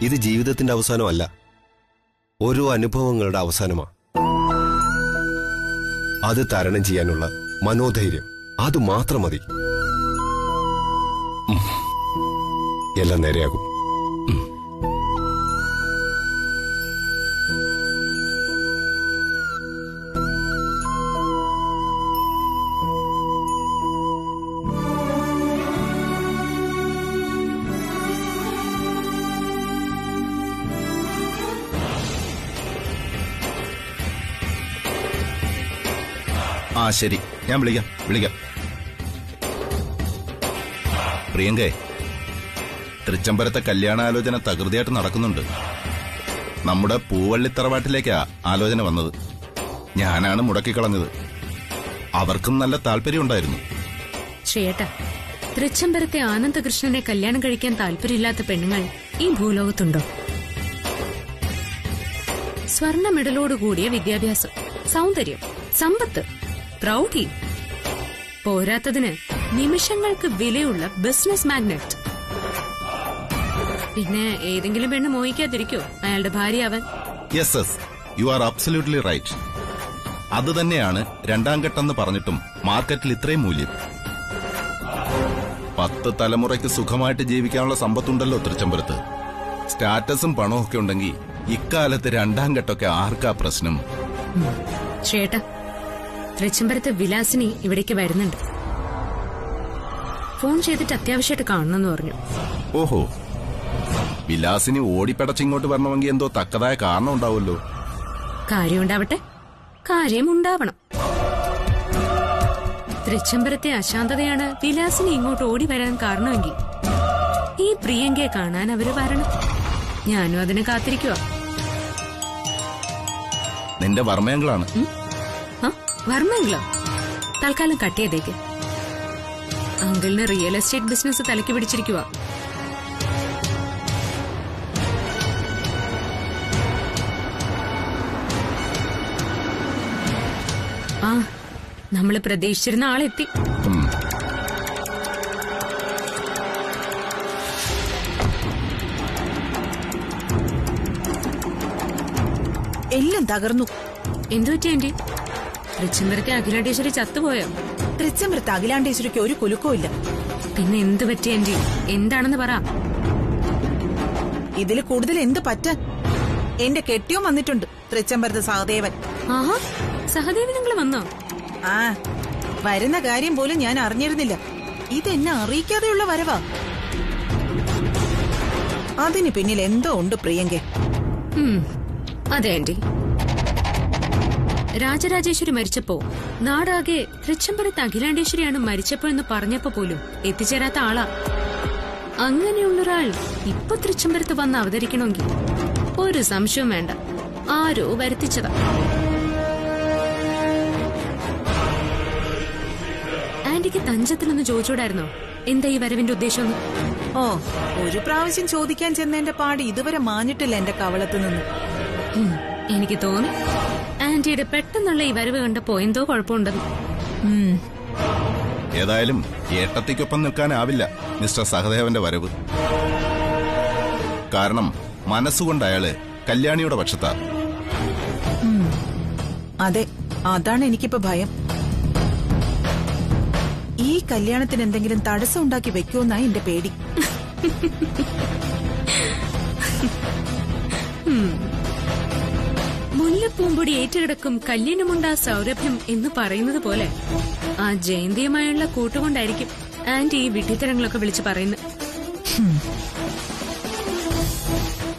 ഇത് ജീവിതത്തിന്റെ അവസാനമല്ല, ഓരോ അനുഭവങ്ങളുടെ അവസാനമാണ്. അത് തരണം ചെയ്യാനുള്ള മനോധൈര്യം അത് മാത്രം മതി. എല്ലാം നേരെയാകും. ആ ശരി, ഞാൻ വിളിക്കാം. പ്രിയങ്കേ, തൃച്ചംബരത്തെ കല്യാണാലോചന തകൃതിയായിട്ട് നടക്കുന്നുണ്ട്. നമ്മുടെ പൂവള്ളിത്തറവാട്ടിലേക്കാ ആലോചന വന്നത്. ഞാനാണ് മുടക്കിക്കളഞ്ഞത്. അവർക്കും നല്ല താല്പര്യമുണ്ടായിരുന്നു. ചേട്ടാ, തൃച്ചംബരത്തെ ആനന്ദകൃഷ്ണനെ കല്യാണം കഴിക്കാൻ താല്പര്യമില്ലാത്ത പെണ്ണുങ്ങൾ ഈ ഭൂലോകത്തുണ്ടോ? സ്വർണ്ണ മെഡലോടുകൂടിയ വിദ്യാഭ്യാസം, സൗന്ദര്യം, സമ്പത്ത്, പ്രൗഢി, പോരാത്തതിന് നിമിഷങ്ങൾക്ക് വിലയുള്ള ബിസിനസ് മാഗ്നറ്റ്. പിന്നെ ഏതെങ്കിലും പെണ്ണ് മോഹിക്കാതിരിക്കോ അയാളുടെ ഭാര്യ അവൻ? Yes, you are absolutely right. അത് തന്നെയാണ് രണ്ടാം ഘട്ടെന്ന് പറഞ്ഞിട്ടും മാർക്കറ്റിൽ ഇത്രയും മൂല്യം. 10 തലമുറയ്ക്ക് സുഖമായിട്ട് ജീവിക്കാനുള്ള സമ്പത്തുണ്ടല്ലോ തൃച്ചംബരത്ത്. സ്റ്റാറ്റസും പണവും ഒക്കെ ഉണ്ടെങ്കിൽ ഇക്കാലത്ത് രണ്ടാം ഘട്ടമൊക്കെ ആർക്കാ പ്രശ്നം? ചേട്ടാ, തൃച്ചംബരത്ത് വിലാസിനി ഇവിടേക്ക് വരുന്നുണ്ട്. ഫോൺ ചെയ്തിട്ട് അത്യാവശ്യമായിട്ട് കാണണമെന്ന് പറഞ്ഞു. ഓഹോ, വിലാസിനി ഓടിപ്പടച്ചിങ്ങോട്ട് വരണമെങ്കിൽ എന്തോ തക്കതായ കാരണം ഉണ്ടാവുമല്ലോ. കാര്യമുണ്ടാവട്ടെ, കാര്യമുണ്ടാവണം. തൃച്ചംബരത്തെ അശാന്തതയാണ് വിലാസിനി ഇങ്ങോട്ട് ഓടി വരാൻ കാരണമെങ്കിൽ ഈ പ്രിയങ്കയെ കാണാൻ അവര് വരണം. ഞാനും അതിനെ കാത്തിരിക്കുക. നിന്റെ വർമ്മയങ്ങളാണ്. വർമ്മങ്ങളോ? തൽക്കാലം കട്ട് ചെയ്തേക്ക്. അങ്കിളിന് റിയൽ എസ്റ്റേറ്റ് ബിസിനസ് തലയ്ക്ക് പിടിച്ചിരിക്കുക. ആ, നമ്മള് പ്രതീക്ഷിച്ചിരുന്ന ആളെത്തി. എല്ലാം തകർന്നു. എന്തു പറ്റി ആന്റി? തൃച്ചംബരത്തെ അഖിലാണ്ടേശ്വരി ചത്തുപോയോ? തൃച്ചംബരത്ത് അഖിലാണ്ടേശ്വരിക്ക് ഒരു കുലുക്കവും ഇല്ല. പിന്നെ എന്തു പറ്റി ആന്റി? എന്താണെന്ന് പറ. ഇതിൽ കൂടുതൽ എന്ത് പറ്റാൻ? എന്റെ കെട്ടിയോ വന്നിട്ടുണ്ട്, തൃച്ചംബരത്ത് സഹദേവൻ. ആഹാ, സഹദേവൻ നിങ്ങൾ വന്നോ? ആ, വരുന്ന കാര്യം പോലും ഞാൻ അറിഞ്ഞിരുന്നില്ല. ഇതെന്നെ അറിയിക്കാതെയുള്ള വരവാ. അതിന് പിന്നിൽ എന്തോ ഉണ്ട് പ്രിയങ്കെ. അതെ ആന്റി, രാജരാജേശ്വരി മരിച്ചപ്പോ നാടാകെ തൃച്ചംബരത്ത് അഖിലാണ്ടേശ്വരിയാണ് മരിച്ചപ്പോഴെന്ന് പറഞ്ഞപ്പോ പോലും എത്തിച്ചേരാത്ത ആളാ. അങ്ങനെയുള്ളൊരാൾ ഇപ്പൊ തൃച്ചംബരത്ത് വന്ന് അവതരിക്കണമെങ്കിൽ ഒരു സംശയവും വേണ്ട, ആരോ വരുത്തിച്ചതാ. ആന്റിക്ക് തഞ്ചത്തിലൊന്ന് ചോദിച്ചൂടായിരുന്നോ എന്താ ഈ വരവിന്റെ ഉദ്ദേശം? ഓ, ഒരു പ്രാവശ്യം ചോദിക്കാൻ ചെന്നതിന്റെ പാട് ഇതുവരെ മാഞ്ഞിട്ടില്ല എന്റെ കവളത്ത് നിന്ന്. എനിക്ക് തോന്നി ആന്റിയുടെ പെട്ടെന്നുള്ള ഈ വരവ് കണ്ടപ്പോ എന്തോ കുഴപ്പമുണ്ടെന്ന്. ഏതായാലും ഏട്ടത്തിക്കൊപ്പം നിൽക്കാനാവില്ല മിസ്റ്റർ സഹദേവന്റെ വരവ്. കാരണം മനസ്സുകൊണ്ട് അയാള് കല്യാണിയുടെ പക്ഷത്താ. അതെ, അതാണ് എനിക്കിപ്പോ ഭയം. ഈ കല്യാണത്തിന് എന്തെങ്കിലും തടസ്സം ഉണ്ടാക്കി വെക്കുമെന്നാ എന്റെ പേടി. മുല്ലപ്പൂമ്പൊടി ഏറ്റുകിടക്കും കല്യാണമുണ്ടാ സൗരഭ്യം എന്ന് പറയുന്നത് പോലെ ആ ജയന്തിയുമായുള്ള കൂട്ടുകൊണ്ടായിരിക്കും ആന്റി ഈ വിഡ്ഢിത്തരങ്ങളൊക്കെ വിളിച്ചു പറയുന്നത്.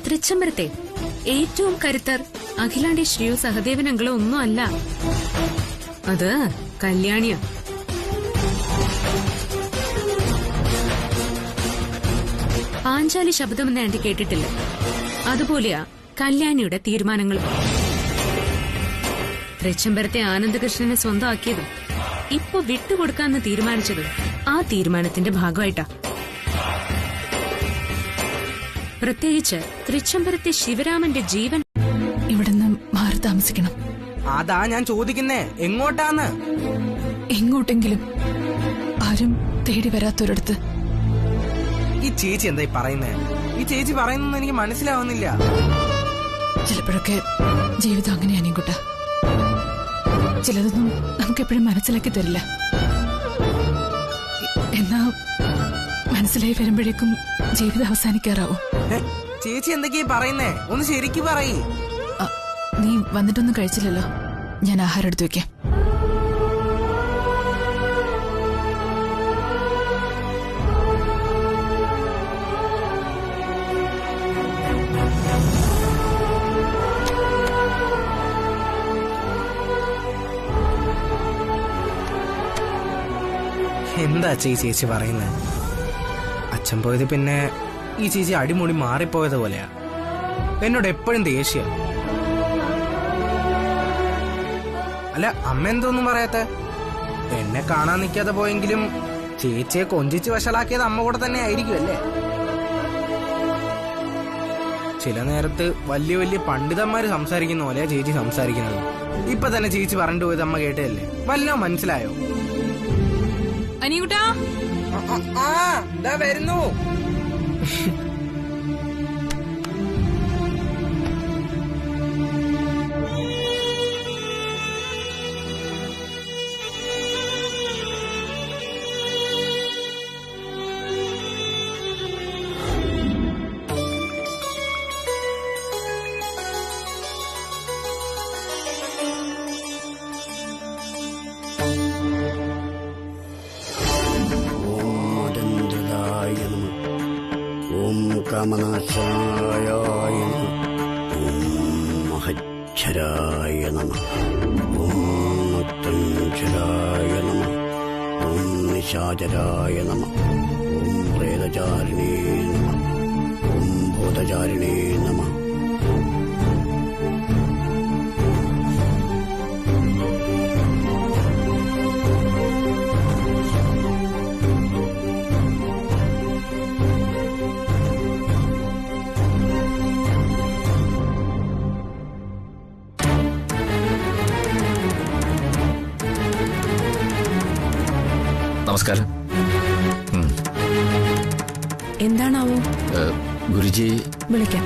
തൃച്ചംബരത്തെ ഏറ്റവും കരുത്തർ അഖിലാണ്ടേശ്വരിയോ സഹദേവനങ്ങളോ ഒന്നും അല്ല, അത് കല്യാണിയാ. പാഞ്ചാലി ശബ്ദമെന്ന് ആന്റി കേട്ടിട്ടില്ല, അതുപോലെയാ കല്യാണിയുടെ തീരുമാനങ്ങളും. തൃച്ചംബരത്തെ ആനന്ദകൃഷ്ണനെ സ്വന്തമാക്കിയതും ഇപ്പൊ വിട്ടുകൊടുക്കാന്ന് തീരുമാനിച്ചതും ആ തീരുമാനത്തിന്റെ ഭാഗമായിട്ടാ. പ്രത്യേകിച്ച് തൃച്ചംബരത്തെ ശിവരാമന്റെ ജീവൻ. ഇവിടുന്ന് മാറി താമസിക്കണം. അതാ ഞാൻ ചോദിക്കുന്നേ, എങ്ങോട്ടാന്ന്? എങ്ങോട്ടെങ്കിലും, ആരും തേടി വരാത്തൊരിടത്ത്. ഈ ചേച്ചി എന്തായി പറയുന്നേ? ഈ ചേച്ചി പറയുന്നൊന്നും എനിക്ക് മനസ്സിലാവുന്നില്ല. ചിലപ്പോഴൊക്കെ ജീവിതം അങ്ങനെയാണ് കുട്ട. ചിലതൊന്നും നമുക്കെപ്പോഴും മനസ്സിലാക്കി തരില്ല. എന്നാ മനസ്സിലായി വരുമ്പോഴേക്കും ജീവിതം അവസാനിക്കാറാവും. ചേച്ചി എന്തൊക്കെയാ പറയുന്നേ? ഒന്ന് ശരിക്ക് പറയ്. നീ വന്നിട്ടൊന്നും കഴിച്ചില്ലല്ലോ, ഞാൻ ആഹാരം എടുത്തു വെക്കാം. എന്താ ഈ ചേച്ചി പറയുന്നത്? അച്ഛൻ പോയത് പിന്നെ ഈ ചേച്ചി അടിമുടി മാറിപ്പോയത് പോലെയാ. എന്നോട് എപ്പോഴും ദേഷ്യ. അല്ല, അമ്മ എന്തോന്നും പറയാത്ത? എന്നെ കാണാൻ നിൽക്കാതെ പോയെങ്കിലും ചേച്ചിയെ കൊഞ്ചിച്ച് വഷളാക്കിയത് അമ്മ കൂടെ തന്നെ ആയിരിക്കും അല്ലേ? ചില നേരത്ത് വലിയ വലിയ പണ്ഡിതന്മാര് സംസാരിക്കുന്ന പോലെയാ ചേച്ചി സംസാരിക്കുന്നത്. ഇപ്പൊ തന്നെ ചേച്ചി പറഞ്ഞു പോയത് അമ്മ കേട്ടതല്ലേ? വല്ലോ മനസ്സിലായോ? അനിയുട്ടാ വരുന്നു. കാമനാശായ മഹച്ഛരായ നമ. ഓം മുക്തഞ്ചരായ നമ. ഓം നിശാചരായ നമ. ഓം പ്രേതചാരിണേ നമ. ഓം ഭൂതചാരിണേ നമ. നമസ്കാരം. എന്താണാവോ? ഗുരുജി വിളിക്കാം.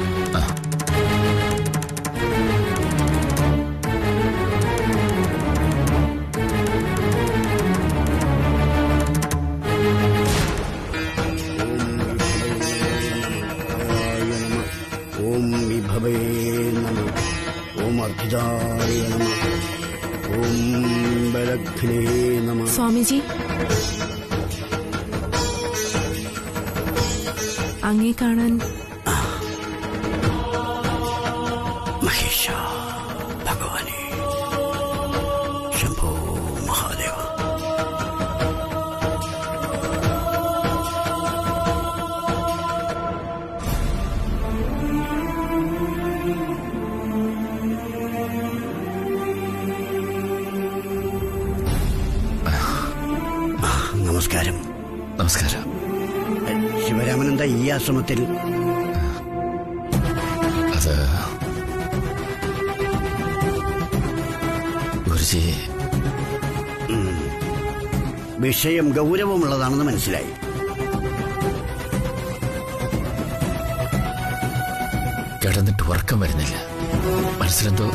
ഓം വിഭവേ നമ. ഓം അർജിതായ നമ. ഓം ബലഘ്നേ നമ. സ്വാമിജി, അങ്ങേ കാണാൻ മഹേശ ഭഗവാനെ. ശംഭോ മഹാദേവ. നമസ്കാരം. നമസ്കാരം. ശിവരാമനെന്താ ഈ ആശ്രമത്തിൽ? അത് ഗുരുജി, വിഷയം ഗൗരവമുള്ളതാണെന്ന് മനസ്സിലായി. കിടന്നിട്ട് ഉറക്കം വരുന്നില്ല. മനസ്സിലെന്തോ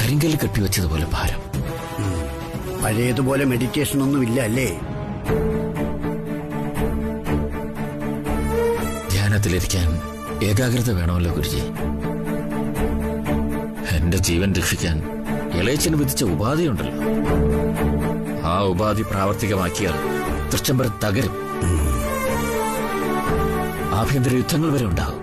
കരിങ്കല്ല് കെട്ടിവെച്ചതുപോലെ ഭാരം. പഴയതുപോലെ മെഡിറ്റേഷൻ ഒന്നുമില്ല അല്ലേ? ധ്യാനത്തിലിരിക്കാൻ ഏകാഗ്രത വേണമല്ലോ ഗുരുജി. എന്റെ ജീവൻ രക്ഷിക്കാൻ ഇളയച്ചന് വിധിച്ച ഉപാധിയുണ്ടല്ലോ. ആ ഉപാധി പ്രാവർത്തികമാക്കിയാൽ തൃച്ചംബരം തകരും. ആഭ്യന്തര യുദ്ധങ്ങൾ വരെ ഉണ്ടാകും.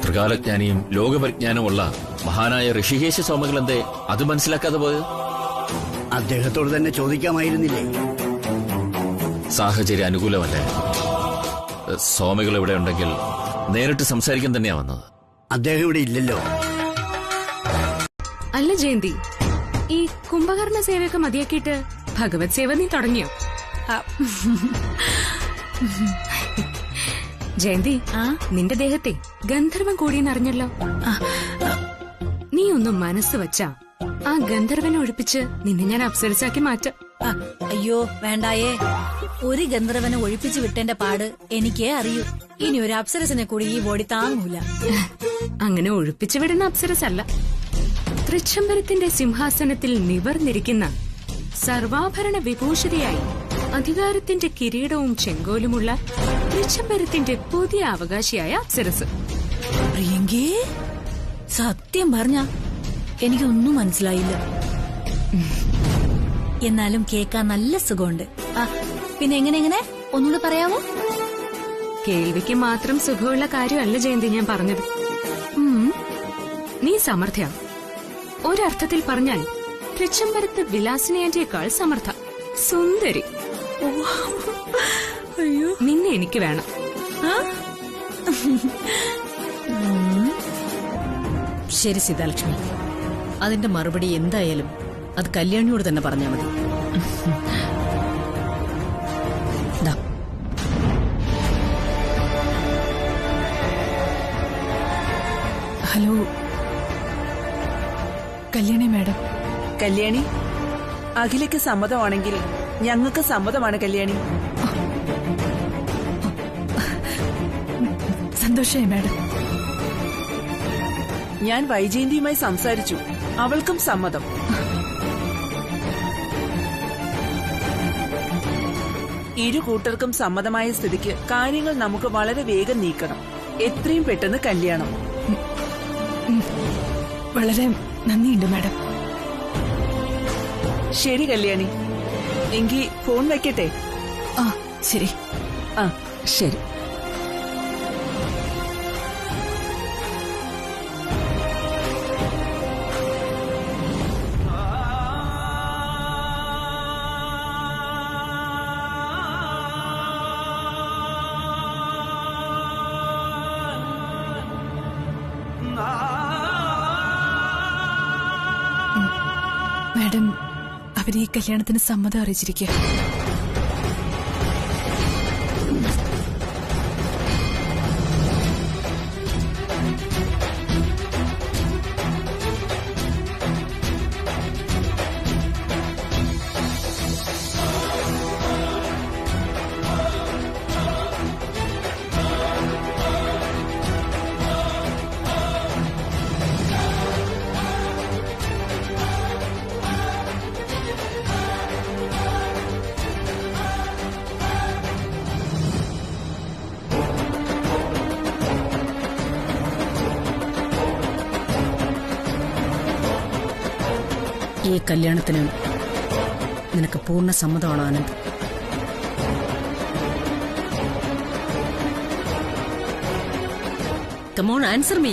ത്രികാലജ്ഞാനിയും ലോകപരിജ്ഞാനമുള്ള മഹാനായ ഋഷികേശ സ്വാമികളെന്തേ അത് മനസ്സിലാക്കാതെ പോയത്? അദ്ദേഹത്തോട് തന്നെ ചോദിക്കാമായിരുന്നില്ലേ? സാഹചര്യം അനുകൂലമല്ലേ. സ്വാമികൾ ഇവിടെ ഉണ്ടെങ്കിൽ നേരിട്ട് സംസാരിക്കാൻ തന്നെയാ വന്നത്. അദ്ദേഹം ഇവിടെ ഇല്ലല്ലോ. അല്ല ജയന്തി, ഈ കുംഭകർണ സേവയൊക്കെ മതിയാക്കിയിട്ട് ഭഗവത് സേവ നീ തുടങ്ങിയോ? ജയന്തി, നിന്റെ ദേഹത്തെ ഗന്ധർവൻ കൂടിയെന്നറിഞ്ഞല്ലോ. നീ ഒന്ന് മനസ്സ് വച്ചാ ആ ഗന്ധർവനെ ഒഴിപ്പിച്ച് നിന്നെ ഞാൻ അപ്സരസാക്കി മാറ്റാം. അയ്യോ വേണ്ടായേ. ഒരു ഗന്ധർവനെ ഒഴിപ്പിച്ചു വിട്ടേന്റെ പാട് എനിക്കേ അറിയൂ. ഇനി ഒരു അപ്സരസിനെ കൂടി ഈ ബോഡി താങ്ങൂല. അങ്ങനെ ഒഴിപ്പിച്ചു വിടുന്ന അപ്സരസല്ല. തൃച്ചംബരത്തിന്റെ സിംഹാസനത്തിൽ നിവർന്നിരിക്കുന്ന സർവാഭരണ വിഭൂഷിതയായി അധികാരത്തിന്റെ കിരീടവും ചെങ്കോലുമുള്ള തൃച്ചംബരത്തിന്റെ പുതിയ അവകാശിയായ അപ്സരസ്. പ്രിയങ്കേ, സത്യം പറഞ്ഞ എനിക്കൊന്നും മനസ്സിലായില്ല. എന്നാലും കേൾക്കാൻ നല്ല സുഖമുണ്ട്. പിന്നെ എങ്ങനെ ഒന്നുകൂടെ പറയാമോ? കേൾവിക്ക് മാത്രം സുഖമുള്ള കാര്യമല്ല ജയന്തി ഞാൻ പറഞ്ഞത്. നീ സമർത്ഥയാണ്. ഒരർത്ഥത്തിൽ പറഞ്ഞാൽ തൃച്ചംബരത്ത് വിലാസിനിയേക്കാൾ സമർത്ഥ, സുന്ദരി. അയ്യോ, നിന്നെ എനിക്ക് വേണം. ശരി സീതാലക്ഷ്മി, അതിന്റെ മറുപടി എന്തായാലും അത് കല്യാണിയോട് തന്നെ പറഞ്ഞാൽ മതി. Hello Kalyani madam. കല്യാണി, അഖിലയ്ക്ക് സമ്മതമാണെങ്കിൽ ഞങ്ങൾക്ക് സമ്മതമാണ് കല്യാണി. സന്തോഷായി മാഡം. ഞാൻ വൈജയന്തിയുമായി സംസാരിച്ചു, അവൾക്കും സമ്മതം. ഇരു കൂട്ടർക്കും സമ്മതമായ സ്ഥിതിക്ക് കാര്യങ്ങൾ നമുക്ക് വളരെ വേഗം നീക്കണം. എത്രയും പെട്ടെന്ന് കല്യാണം. വളരെ നന്ദിയുണ്ട് മാഡം. ശരി കല്യാണി, എങ്കിൽ ഫോൺ വെക്കട്ടെ? ശരി. ശരി. മാഡം, അവര് ഈ കല്യാണത്തിന് സമ്മതം അറിയിച്ചിരിക്കുക. ഈ കല്യാണത്തിന് നിനക്ക് പൂർണ്ണ സമ്മതമാണ് Anand. Come on, answer me.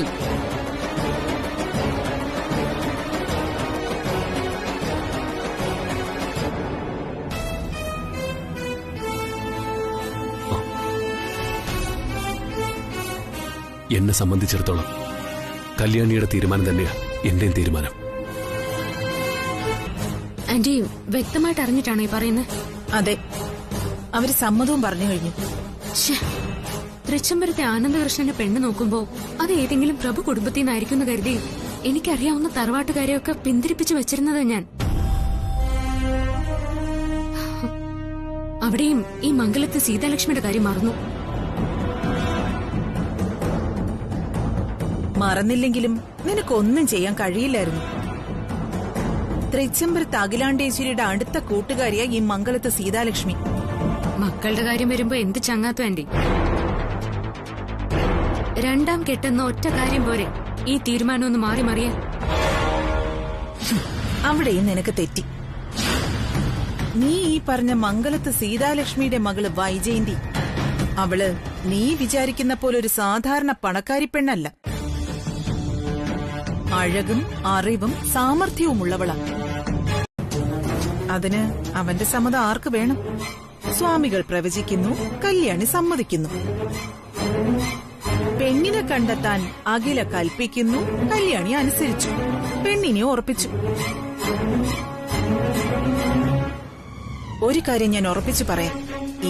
എന്നെ സംബന്ധിച്ചിടത്തോളം കല്യാണിയുടെ തീരുമാനം തന്നെയാണ് എന്റെയും തീരുമാനം. ആന്റി വ്യക്തമായിട്ട് അറിഞ്ഞിട്ടാണോ ഈ പറയുന്നത്? അതെ, അവര് സമ്മതവും പറഞ്ഞു കഴിഞ്ഞു. തൃച്ചംബരത്തെ ആനന്ദകൃഷ്ണന്റെ പെണ്ണ് നോക്കുമ്പോ അത് ഏതെങ്കിലും പ്രഭു കുടുംബത്തിൽ നിന്നായിരിക്കും കരുതി എനിക്കറിയാവുന്ന തറവാട്ടുകാരെയൊക്കെ പിന്തിരിപ്പിച്ചു വെച്ചിരുന്നത് ഞാൻ. അവിടെയും ഈ മംഗലത്ത് സീതാലക്ഷ്മിയുടെ കാര്യം മറന്നു. മറന്നില്ലെങ്കിലും നിനക്കൊന്നും ചെയ്യാൻ കഴിയില്ലായിരുന്നു. തൃച്ചംബരത്ത് അഖിലാണ്ടേശ്വരിയുടെ അടുത്ത കൂട്ടുകാരിയ ഈ മംഗലത്ത് സീതാലക്ഷ്മി. മക്കളുടെ കാര്യം വരുമ്പോ എന്ത് ചങ്ങാത്തം ആന്റി. രണ്ടാം കെട്ടെന്ന ഒറ്റ കാര്യം പോരെ ഈ തീരുമാനം ഒന്ന് മാറി മറിയാൻ. അവിടെയും നിനക്ക് തെറ്റി. നീ ഈ പറഞ്ഞ മംഗലത്ത് സീതാലക്ഷ്മിയുടെ മകള് വൈജയന്തി, അവള് നീ വിചാരിക്കുന്ന പോലെ ഒരു സാധാരണ പണക്കാരി പെണ്ണല്ല. അഴകും അറിവും സാമർഥ്യവുമുള്ളവളാ. അതിന് അവന്റെ സമ്മതം ആർക്ക് വേണം? സ്വാമികൾ പ്രവചിക്കുന്നു, കല്യാണി സമ്മതിക്കുന്നു. പെണ്ണിനെ കണ്ടെത്താൻ അഖില കൽപ്പിക്കുന്നു, കല്യാണി അനുസരിച്ചു. പെണ്ണിനെ ഉറപ്പിച്ചു. ഒരു കാര്യം ഞാൻ ഉറപ്പിച്ചു പറയാം,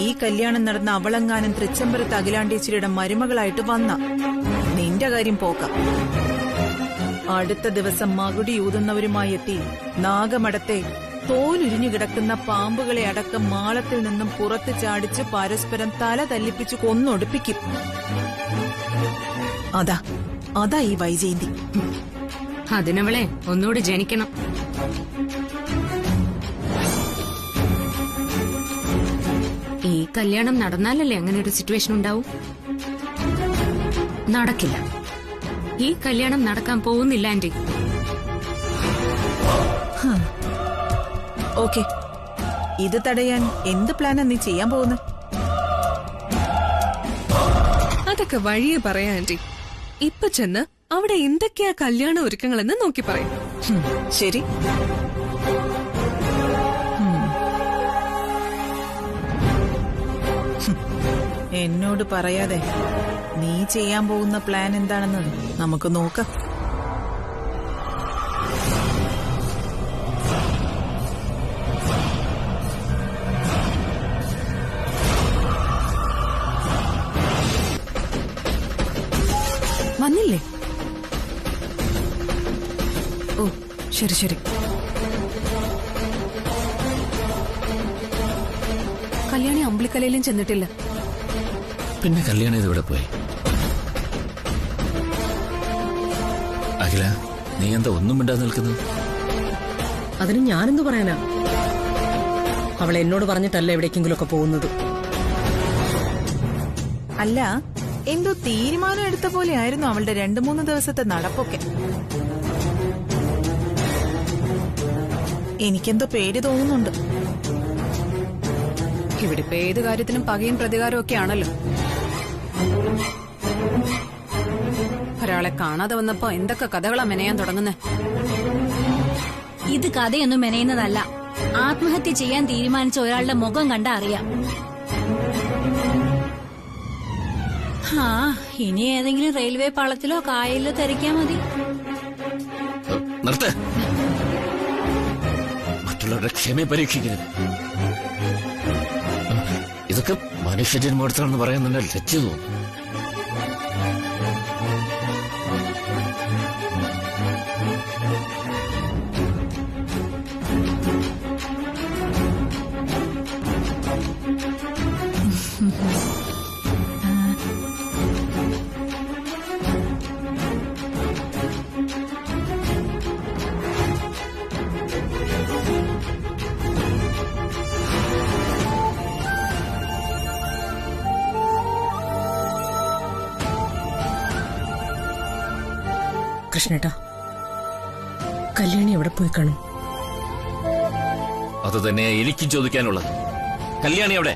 ഈ കല്യാണം നടന്ന അവളെങ്ങാനും തൃച്ചംബരത്ത് അഖിലാണ്ടേശ്വരിയുടെ മരുമകളായിട്ട് വന്ന നിന്റെ കാര്യം പോക്കാം. അടുത്ത ദിവസം മകുടി ഊതുന്നവരുമായി എത്തി നാഗമഠത്തെ തോലുരിഞ്ഞു കിടക്കുന്ന പാമ്പുകളെ അടക്കം മാളത്തിൽ നിന്നും പുറത്ത് ചാടിച്ച് പരസ്പരം തല തല്ലിപ്പിച്ച് കൊന്നൊടുപ്പിക്കും. അതാ ഈ വൈജയന്തി. അതിനവളെ ഒന്നുകൂടി ജനിക്കണം. ഈ കല്യാണം നടന്നാലല്ലേ അങ്ങനെ ഒരു സിറ്റുവേഷൻ ഉണ്ടാവും? നടക്കില്ല. ഈ കല്യാണം നടക്കാൻ പോകുന്നില്ല ആന്റി. ഓക്കെ, ഇത് തടയാൻ എന്ത് പ്ലാനാ നീ ചെയ്യാൻ പോകുന്നത്? അതൊക്കെ വഴിയെ പറയാം ആന്റി. ഇപ്പൊ ചെന്ന് അവിടെ എന്തൊക്കെയാ കല്യാണ ഒരുക്കങ്ങളെന്ന് നോക്കി പറയും. ശരി. എന്നോട് പറയാതെ നീ ചെയ്യാൻ പോകുന്ന പ്ലാൻ എന്താണെന്ന് നമുക്ക് നോക്കാം. വന്നില്ലേ? ഓ ശരി ശരി. കല്യാണി അമ്പിളിക്കലയിലും ചെന്നിട്ടില്ല. പിന്നെ കല്യാണം ഇതിവിടെ പോയി. അഖില, നീ എന്താ ഒന്നും മിണ്ടാതെ നിൽക്കുന്നത്? അതിന് ഞാനെന്തു പറയാനാ? അവൾ എന്നോട് പറഞ്ഞിട്ടല്ല എവിടേക്കെങ്കിലും ഒക്കെ പോകുന്നത്. അല്ല, എന്തോ തീരുമാനം എടുത്ത പോലെ ആയിരുന്നു അവളുടെ 2-3 ദിവസത്തെ നടപ്പൊക്കെ. എനിക്കെന്തോ പേടി തോന്നുന്നുണ്ട്. ഇവിടെ ഇപ്പൊ ഏത് കാര്യത്തിനും പകയും പ്രതികാരവും ഒക്കെ ആണല്ലോ. ഒരാളെ കാണാതെ വന്നപ്പോ എന്തൊക്കെ കഥകളാ മെനയാൻ തുടങ്ങുന്നേ. ഇത് കഥയൊന്നും മെനയുന്നതല്ല. ആത്മഹത്യ ചെയ്യാൻ തീരുമാനിച്ച ഒരാളുടെ മുഖം കണ്ടാ അറിയാം. ഇനി ഏതെങ്കിലും റെയിൽവേ പാളത്തിലോ കായലിലോ തിരക്കാ മതി. നിർത്ത്. മറ്റുള്ളവരുടെ ക്ഷമയെ പരീക്ഷിക്കരുത്. ഇതൊക്കെ മനുഷ്യജന്മോടത്താണെന്ന് പറയുന്നുണ്ട്. ലജ്ജ തോന്നും. കൃഷ്ണേട്ടാ, കല്യാണി എവിടെ പോയി കാണും? അത് തന്നെയാ എനിക്കും ചോദിക്കാനുള്ളത്. കല്യാണി എവിടെ?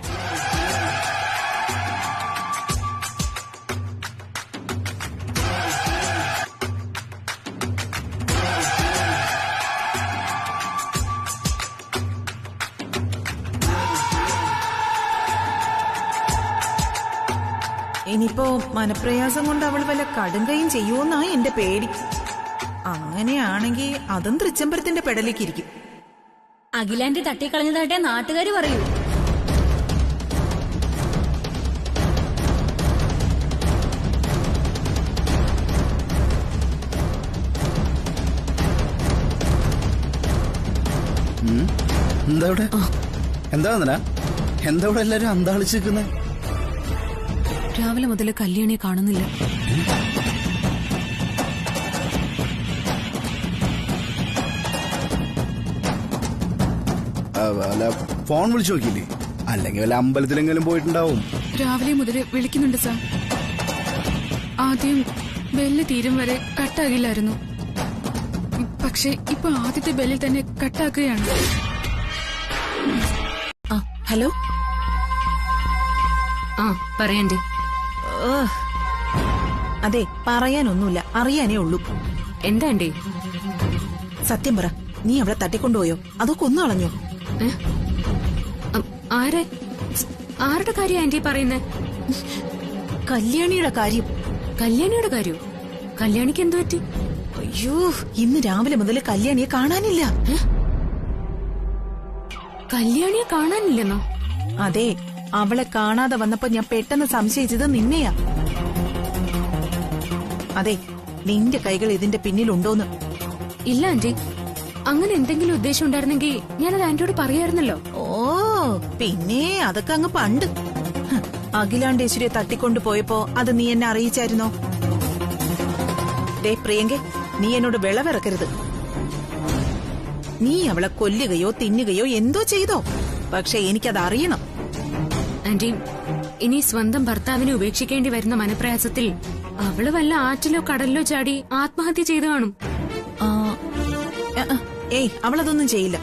ഇനിയിപ്പോ മനപ്രയാസം കൊണ്ട് അവൾ വല്ല കടുങ്കയും ചെയ്യുമെന്നാ എന്റെ പേടി. അങ്ങനെയാണെങ്കിൽ അതും തൃച്ചംബരത്തിന്റെ പെടലേക്കിരിക്കും. അഖിലാന്റെ തട്ടിക്കളഞ്ഞതായിട്ടേ നാട്ടുകാര് പറയൂ. എന്താ ഇവിടെ? എന്താ ഇവിടെ എല്ലാരും അന്താളിച്ച് നിൽക്കുന്നത്? രാവിലെ മുതൽ കല്യാണിയെ കാണുന്നില്ല. അല്ല, ഫോൺ വിളിച്ചു നോക്കിയില്ലേ? അല്ലെങ്കിൽ വല്ല അമ്പലത്തിലെങ്കിലും പോയിട്ടുണ്ടാവും. രാവിലെ മുതൽ വിളിക്കുന്നുണ്ട് സാർ. ആദ്യം ബെല്ല് തീരും വരെ കട്ടാകില്ലായിരുന്നു. പക്ഷെ ഇപ്പൊ ആദ്യത്തെ ബെല്ലിൽ തന്നെ കട്ടാക്കുകയാണ്. ഹലോ. പറയണ്ടേ? അതെ, പറയാനൊന്നുമില്ല, അറിയാനേ ഉള്ളൂ. എന്താ ആന്റി? സത്യം പറ, നീ അവളെ തട്ടിക്കൊണ്ടുപോയോ അതോ കൊന്നു കളഞ്ഞോ? ആരുടെ കാര്യം ആന്റി പറയുന്നേ? കല്യാണിയുടെ കാര്യം. കല്യാണിയുടെ കാര്യോ? കല്യാണിക്ക് എന്തു പറ്റി? അയ്യോ, ഇന്ന് രാവിലെ മുതൽ കല്യാണിയെ കാണാനില്ല. കല്യാണിയെ കാണാനില്ലെന്നോ? അതെ, അവളെ കാണാതെ വന്നപ്പോ ഞാൻ പെട്ടെന്ന് സംശയിച്ചത് നിന്നെയാ. അതെ, നിന്റെ കൈകൾ ഇതിന്റെ പിന്നിലുണ്ടോന്ന്? ഇല്ല ആന്റി, അങ്ങനെ എന്തെങ്കിലും ഉദ്ദേശം ഉണ്ടായിരുന്നെങ്കിൽ ഞാനത് ആന്റിയോട് പറയായിരുന്നല്ലോ. ഓ പിന്നെ അതൊക്കെ അങ്ങ് പണ്ട്. അഖിലാണ്ടേശ്വരിയെ തട്ടിക്കൊണ്ടു പോയപ്പോ അത് നീ എന്നെ അറിയിച്ചായിരുന്നോ? പ്രിയങ്കെ, നീ എന്നോട് വിളവിറക്കരുത്. നീ അവളെ കൊല്ലുകയോ തിന്നുകയോ എന്തോ ചെയ്തോ, പക്ഷെ എനിക്കത് അറിയണം. ആന്റി, ഇനി സ്വന്തം ഭർത്താവിനെ ഉപേക്ഷിക്കേണ്ടി വരുന്ന മനപ്രയാസത്തിൽ അവള് വല്ല ആറ്റിലോ കടലിലോ ചാടി ആത്മഹത്യ ചെയ്തു കാണും. ഏയ്, അവളതൊന്നും ചെയ്യില്ല.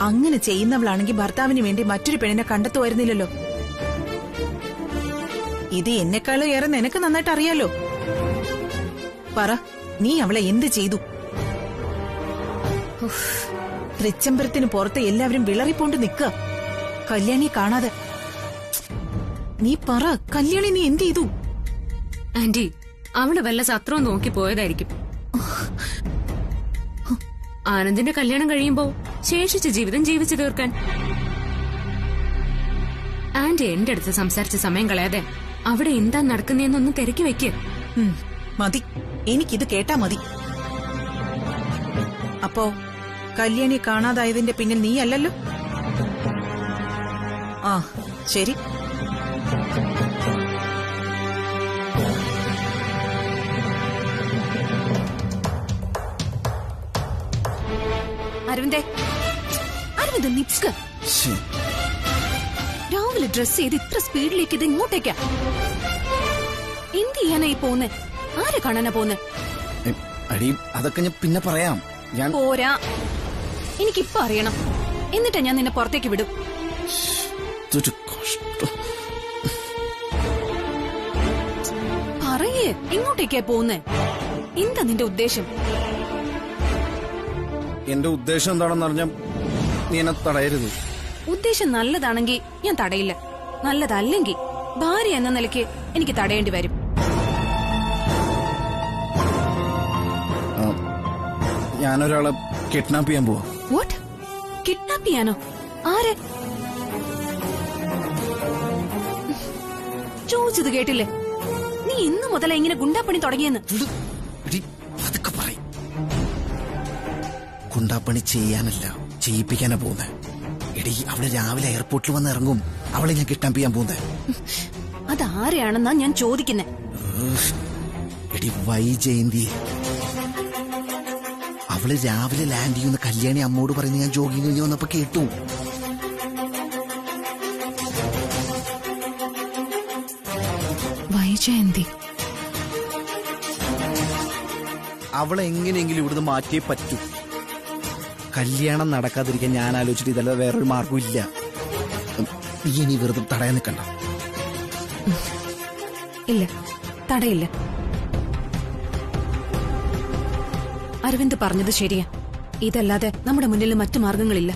അങ്ങനെ ചെയ്യുന്നവളാണെങ്കിൽ ഭർത്താവിന് വേണ്ടി മറ്റൊരു പെണ്ണിനെ കണ്ടെത്തുമായിരുന്നില്ലല്ലോ. ഇത് എന്നെക്കാളും ഏറെ നിനക്ക് നന്നായിട്ട് അറിയാലോ. പറ, നീ അവളെ എന്ത് ചെയ്തു? തൃച്ചംബരത്തിന് പുറത്ത് എല്ലാവരും വിളറിപ്പോണ്ട് നിക്ക, കല്യാണിയെ കാണാതെ. നീ പറ, കല്യാണി നീ എന്ത് ചെയ്തു? ആന്റി, അവള് വല്ല സത്രവും നോക്കി പോയതായിരിക്കും. ആനന്ദിന്റെ കല്യാണം കഴിയുമ്പോ ശേഷിച്ച ജീവിതം ജീവിച്ചു തീർക്കാൻ. ആന്റി എന്റെ അടുത്ത് സംസാരിച്ച സമയം കളയാതെ അവിടെ എന്താ നടക്കുന്നതെന്നൊന്ന് തിരക്കി വെക്ക്. മതി, എനിക്കിത് കേട്ടാ മതി. അപ്പോ കല്യാണി കാണാതായതിന്റെ പിന്നിൽ നീ അല്ലല്ലോ? ആ ശരി. അരവിന്ദേ, അരവിന്ദ് നിക്ക്. രാവിലെ ഡ്രസ് ചെയ്ത് ഇത്ര സ്പീഡിലേക്ക് ഇത് ഇങ്ങോട്ടേക്കാ എന്ത് ചെയ്യാനായി പോന്നെ? ആരെ കാണാനാ പോന്നെ? അടി, അതൊക്കെ ഞാൻ പിന്നെ പറയാം. ഞാൻ പോരാ, എനിക്കിപ്പോ അറിയണം. എന്നിട്ടാ ഞാൻ നിന്നെ പുറത്തേക്ക് വിടും. പറയേ, എങ്ങോട്ടേക്കാ പോന്നെ? എന്താ നിന്റെ ഉദ്ദേശം? എന്റെ ഉദ്ദേശം എന്താണെന്ന് അറിഞ്ഞാൽ നീ എന്നെ തടയരുത്. ഉദ്ദേശം നല്ലതാണെങ്കിൽ ഞാൻ തടയില്ല, നല്ലതല്ലെങ്കിൽ ഭാര്യ എന്ന നിലയ്ക്ക് എനിക്ക് തടയേണ്ടി വരും. ഞാനൊരാളെ കിഡ്നാപ്പ് ചെയ്യാൻ പോവാ. വാട്ട്? കിഡ്നാപ്പ് ചെയ്യാനോ? ആരെ? ചോദിച്ചത് കേട്ടില്ലേ? നീ ഇന്നു മുതലാ ഇങ്ങനെ ഗുണ്ടാപ്പണി തുടങ്ങിയെന്ന്. അതൊക്കെ പറയും. ഗുണ്ടാപ്പണി ചെയ്യാനല്ല, ചെയ്യിപ്പിക്കാനാ പോകുന്നത്. എടി, അവള് രാവിലെ എയർപോർട്ടിൽ വന്ന് ഇറങ്ങും. അവളെ ഞാൻ കിഡ്നാപ്പ് ചെയ്യാൻ പോകുന്നത്. അതാരെയാണെന്നാ ഞാൻ ചോദിക്കുന്നത്. എടി, വൈജയന്തി. അവള് രാവിലെ ലാൻഡ് ചെയ്യുന്ന കല്യാണി അമ്മോട് പറയുന്നത് ഞാൻ ജോഗിങ് കഴിഞ്ഞ് വന്നപ്പോ കേട്ടു. വൈജയന്തി അവളെ എങ്ങനെയെങ്കിലും ഇവിടുന്ന് മാറ്റിയേ പറ്റൂ. കല്യാണം നടക്കാതിരിക്കാൻ ഞാൻ ആലോചിച്ചിട്ട് ഇതല്ലാതെ വേറൊരു മാർഗവും ഇല്ല. നീ ഇനി വെറുതെ തടയാൻ നിൽക്കണ്ട. ഇല്ല, തടയില്ല. അരവിന്ദ് പറഞ്ഞത് ശരിയാ. ഇതല്ലാതെ നമ്മുടെ മുന്നിൽ മറ്റു മാർഗങ്ങളില്ല.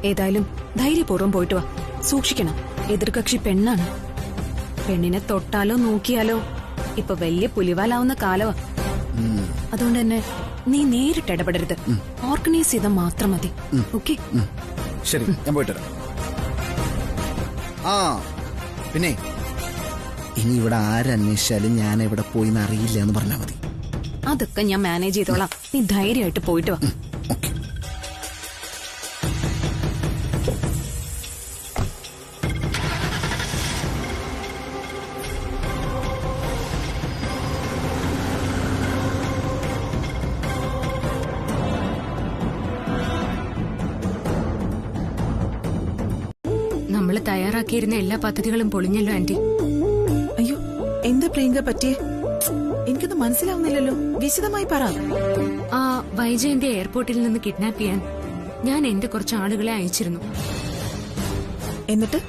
ഏതായാലും ധൈര്യപൂർവ്വം പോയിട്ട് വാ. സൂക്ഷിക്കണം, എതിർകക്ഷി പെണ്ണാണ്. പെണ്ണിനെ തൊട്ടാലോ നോക്കിയാലോ ഇപ്പൊ വലിയ പുലിവാലാവുന്ന കാലവാ. അതുകൊണ്ട് തന്നെ നീ നേരിട്ട് ഇടപെടരുത്. ഓർഗനൈസ് ചെയ്താൽ മാത്രം മതി. ഓക്കെ? ശരി, ഞാൻ പോയിട്ട് വരാം. ആ പിന്നെ ഇനി ഇവിടെ ആരന്വേഷിച്ചാലും ഞാൻ എവിടെ പോയി അറിയില്ല എന്ന് പറഞ്ഞാൽ മതി. അതൊക്കെ ഞാൻ മാനേജ് ചെയ്തോളാം. നീ ധൈര്യമായിട്ട് പോയിട്ട് വാ. നമ്മള് തയ്യാറാക്കിയിരുന്ന എല്ലാ പദ്ധതികളും പൊളിഞ്ഞല്ലോ ആന്റി. അയ്യോ, എന്താ പ്രിയങ്ക പറ്റിയേ? എനിക്കൊന്നും മനസ്സിലാവുന്നില്ലല്ലോ, വിശദമായി പറ. ആ വൈജയന്തി എയർപോർട്ടിൽ നിന്ന് കിഡ്നാപ്പ് ചെയ്യാൻ ഞാൻ എന്റെ കുറച്ച് ആളുകളെ അയച്ചിരുന്നു. എന്നിട്ട്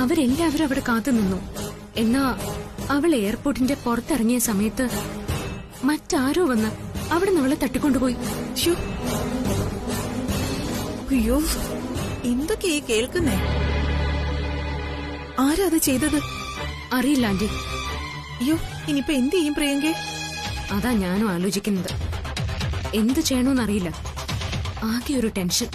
അവരെല്ലാവരും അവിടെ കാത്തുനിന്നു. എന്നാ അവൾ എയർപോർട്ടിന്റെ പുറത്തിറങ്ങിയ സമയത്ത് മറ്റാരോ വന്ന് അവിടെ നമ്മളെ തട്ടിക്കൊണ്ടുപോയി. അയ്യോ, എന്തൊക്കെയാ കേൾക്കുന്നേ? ആരാ അത് ചെയ്തത്? അറിയില്ല ആന്റി. അയ്യോ, ഇനിയിപ്പോ എന്ത് ചെയ്യും പ്രിയങ്കേ? അതാ ഞാനും ആലോചിക്കുന്നത്. എന്ത് ചെയ്യണോന്നറിയില്ല. ആകെ ഒരു ടെൻഷൻ.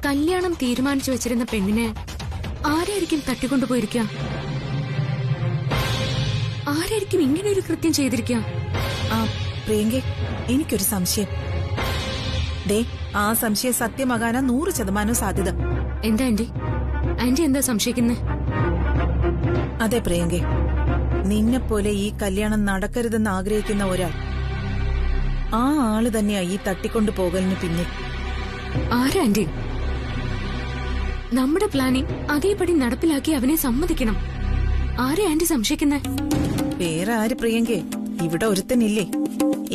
കല്യാണം തീരുമാനിച്ചു വെച്ചിരുന്ന പെണ്ണിനെ ആരായിരിക്കും തട്ടിക്കൊണ്ടുപോയിരിക്കുക? ശരിക്കും ഇങ്ങനെ ഒരു കൃത്യം ചെയ്തിരിക്കാം? ആ പ്രിയങ്കെ, എനിക്കൊരു സംശയം. ദേ, ആ സംശയം സത്യമാകാനാ 100% സാധ്യത. എന്താ ആന്റി? ആന്റി എന്താ സംശയിക്കുന്നേ? അതെ പ്രിയങ്കെ, നിന്നെപ്പോലെ ഈ കല്യാണം നടക്കരുതെന്ന് ആഗ്രഹിക്കുന്ന ഒരാൾ, ആ ആള് തന്നെയാ ഈ തട്ടിക്കൊണ്ടു പോകലിന് പിന്നിൽ. ആരാ ആന്റി? നമ്മുടെ പ്ലാനിങ് അതേപടി നടപ്പിലാക്കി അവനെ സമ്മതിക്കണം. ആരെ ആന്റി സംശയിക്കുന്നേ? വേറെ ആര് പ്രിയങ്കെ? ഇവിടെ ഒരുത്തനില്ലേ,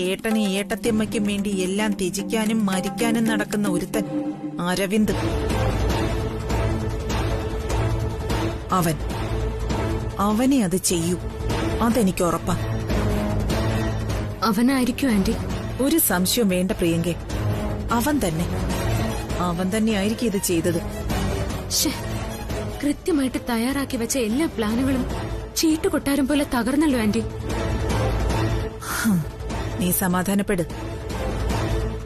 ഏട്ടനും ഏട്ടത്തിയമ്മയ്ക്കും വേണ്ടി എല്ലാം ത്യജിക്കാനും മരിക്കാനും നടക്കുന്ന ഒരുത്തൻ, അരവിന്ദ്. അവനെ അത് ചെയ്യൂ, അതെനിക്ക് ഉറപ്പാ. അവനായിരിക്കും ആന്റി. ഒരു സംശയം വേണ്ട പ്രിയങ്കെ, അവൻ തന്നെയായിരിക്കും ഇത് ചെയ്തത്. കൃത്യമായിട്ട് തയ്യാറാക്കി വെച്ച എല്ലാ പ്ലാനുകളും ചീട്ടുകൊട്ടാരം പോലെ തകർന്നല്ലോ ആന്റി. നീ സമാധാനപ്പെട്.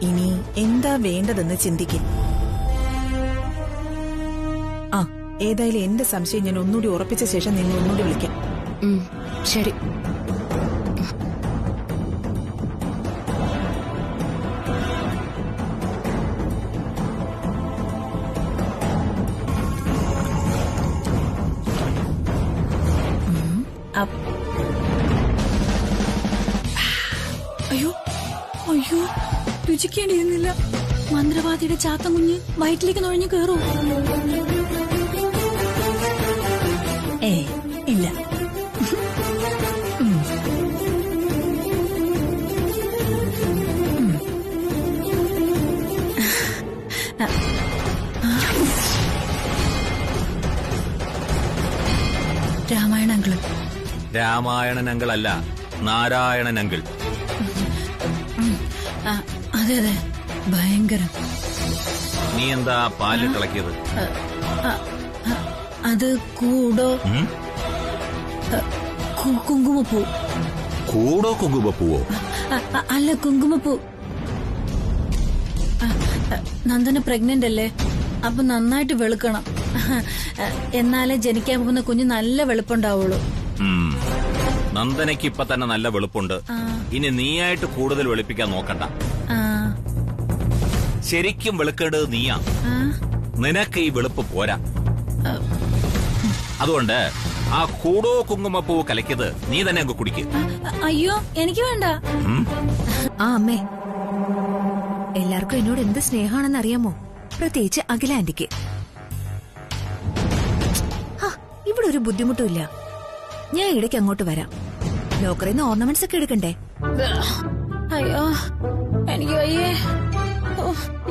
ഇനി എന്താ വേണ്ടതെന്ന് ചിന്തിക്കും. ആ, ഏതായാലും എന്റെ സംശയം ഞാൻ ഒന്നുകൂടി ഉറപ്പിച്ച ശേഷം നിങ്ങൾ ഒന്നുകൂടി വിളിക്കാം. ശരി. അയ്യോ അയ്യോ, രുചിക്കേണ്ടിയിരുന്നില്ല. മന്ത്രവാദിയുടെ ചാത്തം കുഞ്ഞ് വയറ്റിലേക്ക് നുഴഞ്ഞു കയറൂ? ഇല്ല. രാമായണങ്കിളും. രാമായണനങ്കിളല്ല, നാരായണനങ്കിൾ. അതെ അതെ, ഭയങ്കരം. നീ എന്താ പാല് തിളക്കിയത്? അത് കുങ്കുമപ്പൂ. കൂടോ കുങ്കുമപ്പൂവോ? അല്ല, കുങ്കുമപ്പൂ. നന്ദന പ്രഗ്നന്റ് അല്ലേ, അപ്പൊ നന്നായിട്ട് വെളുക്കണം. എന്നാലേ ജനിക്കാൻ പോകുന്ന കുഞ്ഞ് നല്ല വെളുപ്പുണ്ടാവുള്ളൂ. നന്ദനയ്ക്ക് ഇപ്പൊ തന്നെ നല്ല വെളുപ്പുണ്ട്. ഇനി നീയായിട്ട് കൂടുതൽ വെളുപ്പിക്കാൻ നോക്കണ്ട. ശരിക്കും വെളുക്കേണ്ടത് നീയാ. നിനക്ക് ഈ വെളുപ്പ് പോരാ. അതുകൊണ്ട് ആ കൂടോ കുങ്കുമപ്പൂ കലക്കിയത് നീ തന്നെ അങ്ങ് കുടിക്ക്. അയ്യോ, എനിക്ക് വേണ്ട. ആ അമ്മേ, എല്ലാവർക്കും എന്നോട് എന്ത് സ്നേഹമാണെന്ന് അറിയാമോ? പ്രത്യേകിച്ച് അഖില ആന്റിക്ക്. ഇവിടെ ഒരു ബുദ്ധിമുട്ടുമില്ല. ഞാൻ ഇടയ്ക്ക് അങ്ങോട്ട് വരാം. ലോക്കറിൽ നിന്ന് ഓർണമെന്റ്സ് ഒക്കെ എടുക്കണ്ടേ? അയ്യോ, എനിക്ക് വയ്യേ.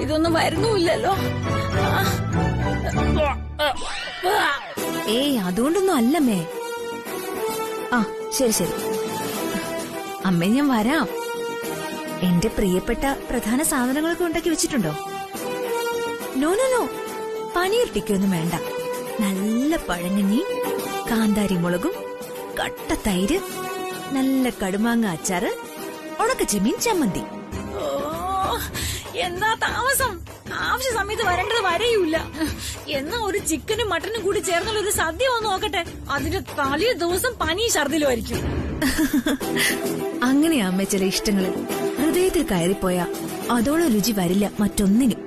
ഇതൊന്നും വരുന്നുമില്ലല്ലോ. ഏയ്, അതുകൊണ്ടൊന്നും അല്ലമ്മേ. ആ ശരി ശരി അമ്മേ, ഞാൻ വരാം. എന്റെ പ്രിയപ്പെട്ട പ്രധാന സാധനങ്ങളൊക്കെ ഉണ്ടാക്കി വെച്ചിട്ടുണ്ടോ? നോ നോ നോ, പനീർ ടിക്കൊന്നും വേണ്ട. നല്ല പഴങ്ങഞ്ഞി, കാന്താരി മുളകും, കട്ട തൈര്, നല്ല കടുമാങ്ങ അച്ചാറ്, ഉണക്ക ചെമ്മീൻ ചമ്മന്തി. എന്താ താമസം? ആവശ്യ സമയത്ത് വരേണ്ടത് വരെയൂല. എന്നാ ഒരു ചിക്കനും മട്ടനും കൂടി ചേർന്നുള്ള ഒരു സദ്യ വന്ന് നോക്കട്ടെ. അതിന്റെ തലേ ദിവസം പനി ഛർദിലുമായിരിക്കും. അങ്ങനെയാ അമ്മ ചില ഇഷ്ടങ്ങള് ഹൃദയത്തിൽ കയറിപ്പോയാ അതോളം രുചി വരില്ല മറ്റൊന്നിനും.